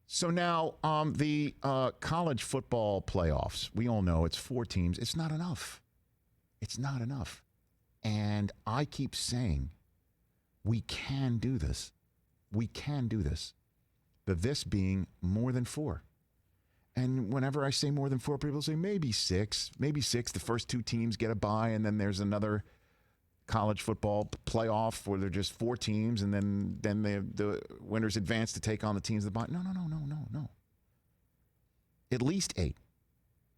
So now the college football playoffs, we all know it's 4 teams. It's not enough. It's not enough. And I keep saying we can do this. We can do this. The this being more than 4. And whenever I say more than 4, people say maybe 6. Maybe 6. The first 2 teams get a bye, and then there's another college football playoff where they're just 4 teams, and then the winners advance to take on the teams that bye. No. At least 8.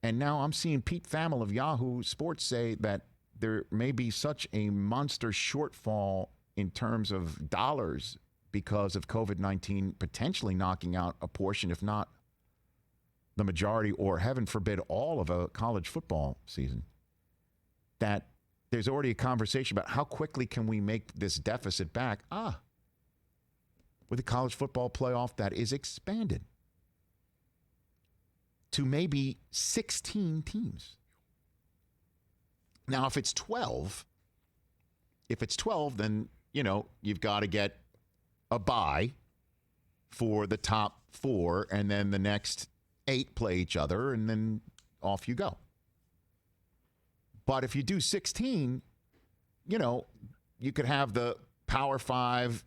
And now I'm seeing Pete Thamel of Yahoo Sports say that there may be such a monster shortfall in terms of dollars because of COVID-19 potentially knocking out a portion, if not the majority, or heaven forbid, all of a college football season, that there's already a conversation about how quickly can we make this deficit back? With a college football playoff that is expanded to maybe 16 teams. Now, if it's 12, then, you've got to get a bye for the top 4, and then the next 8 play each other, and then off you go. But if you do 16, you could have the Power 5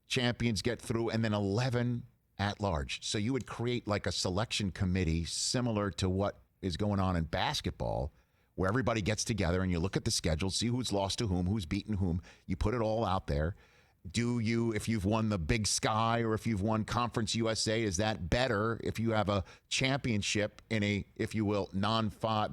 champions get through, and then 11 at large. So you would create like a selection committee similar to what is going on in basketball, where everybody gets together and you look at the schedule, see who's lost to whom, who's beaten whom. You put it all out there. If you've won the Big Sky or if you've won Conference USA, is that better if you have a championship in a, if you will,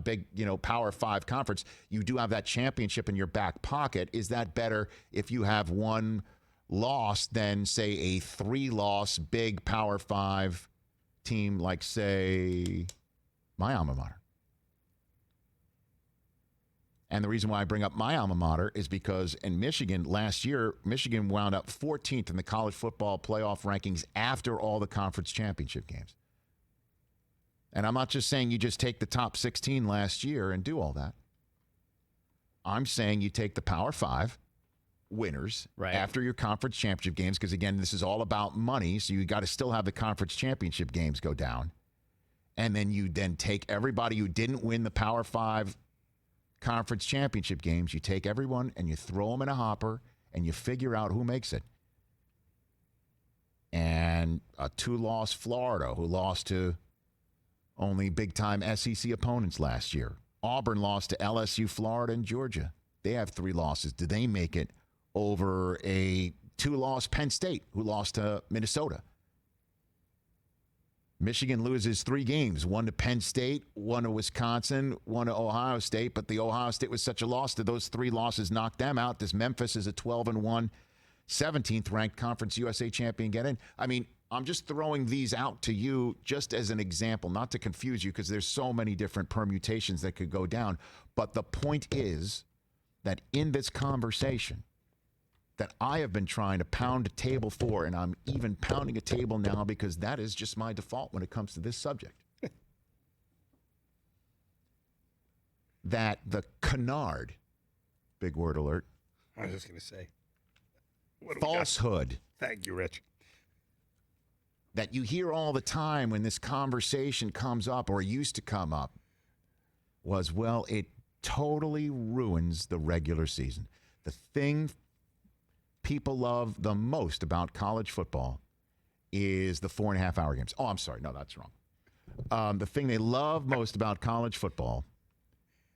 big, Power 5 conference? You do have that championship in your back pocket. Is that better if you have one loss than, say, a 3-loss big Power 5 team like, say, my alma mater? And the reason why I bring up my alma mater is because in Michigan last year, Michigan wound up 14th in the college football playoff rankings after all the conference championship games. And I'm not just saying you just take the top 16 last year and do all that. I'm saying you take the Power 5 winners after your conference championship games, because, again, this is all about money, so you got to still have the conference championship games go down. And then you take everybody who didn't win the Power 5 conference championship games, you take everyone and you throw them in a hopper and you figure out who makes it. And a 2-loss Florida, who lost to only big-time SEC opponents last year. Auburn lost to LSU, Florida, and Georgia. They have 3 losses. Do they make it over a 2-loss Penn State, who lost to Minnesota? Michigan loses 3 games, 1 to Penn State, 1 to Wisconsin, 1 to Ohio State, but the Ohio State was such a loss that those 3 losses knocked them out. This Memphis is a 12-1, 17th ranked Conference USA champion get in. I mean, I'm just throwing these out to you just as an example, not to confuse you, because there's so many different permutations that could go down. But the point is that in this conversation that I have been trying to pound a table for, and I'm even pounding a table now because that is just my default when it comes to this subject, that the canard, big word alert. I was just going to say. Falsehood. Thank you, Rich. That you hear all the time when this conversation comes up, or used to come up, was, well, it totally ruins the regular season. The thing people love the most about college football is the 4.5-hour games. Oh, I'm sorry. No, that's wrong. The thing they love most about college football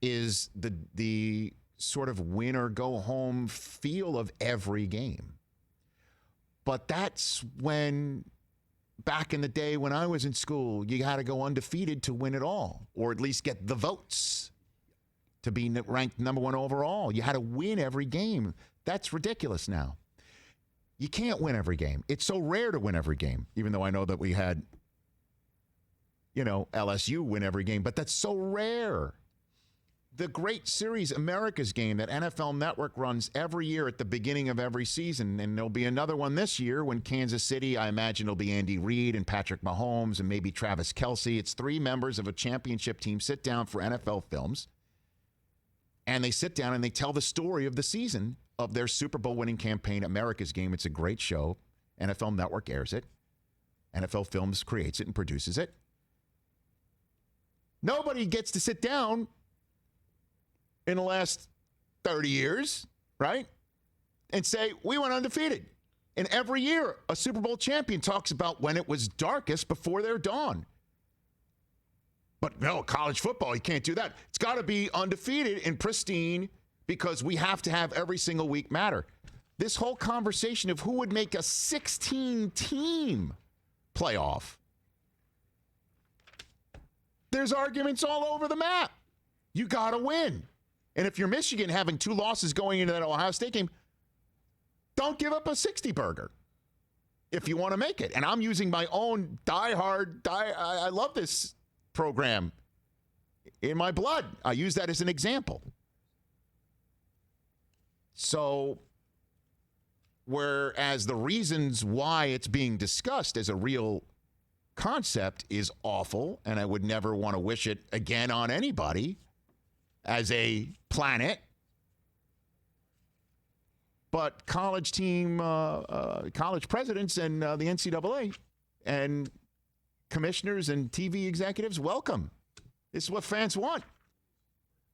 is the sort of win or go home feel of every game. But that's when, back in the day when I was in school, you had to go undefeated to win it all, or at least get the votes to be ranked number 1 overall. You had to win every game. That's ridiculous now. You can't win every game. It's so rare to win every game, even though I know that we had, LSU win every game, but that's so rare. The great series, America's Game, that NFL Network runs every year at the beginning of every season, and there'll be another one this year when Kansas City, I imagine it'll be Andy Reid and Patrick Mahomes and maybe Travis Kelce. It's 3 members of a championship team sit down for NFL Films, and they sit down and they tell the story of the season of their Super Bowl winning campaign, America's Game. It's a great show. NFL Network airs it. NFL Films creates it and produces it. Nobody gets to sit down in the last 30 years, right, and say, we went undefeated. And every year, a Super Bowl champion talks about when it was darkest before their dawn. But no, college football, you can't do that. It's got to be undefeated and pristine because we have to have every single week matter. This whole conversation of who would make a 16-team playoff, there's arguments all over the map. You got to win. And if you're Michigan having 2 losses going into that Ohio State game, don't give up a 60 burger if you want to make it. And I'm using my own I love this program in my blood. I use that as an example. So, whereas the reasons why it's being discussed as a real concept is awful, and I would never want to wish it again on anybody as a planet. But college presidents and the NCAA and commissioners and TV executives, welcome. This is what fans want.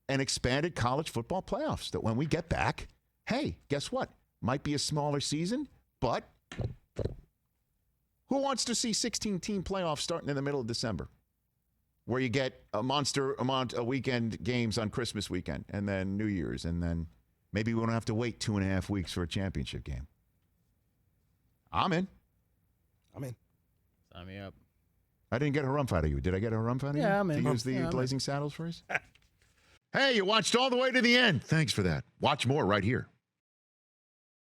An expanded college football playoffs that when we get back, hey, guess what? Might be a smaller season, but who wants to see 16-team playoffs starting in the middle of December where you get a monster amount of weekend games on Christmas weekend and then New Year's, and then maybe we don't have to wait 2.5 weeks for a championship game? I'm in. Sign me up. I didn't get a harumph out of you. Did I get a harumph out of you? Yeah, I'm in. To use the Blazing Saddles phrase? Hey, you watched all the way to the end. Thanks for that. Watch more right here.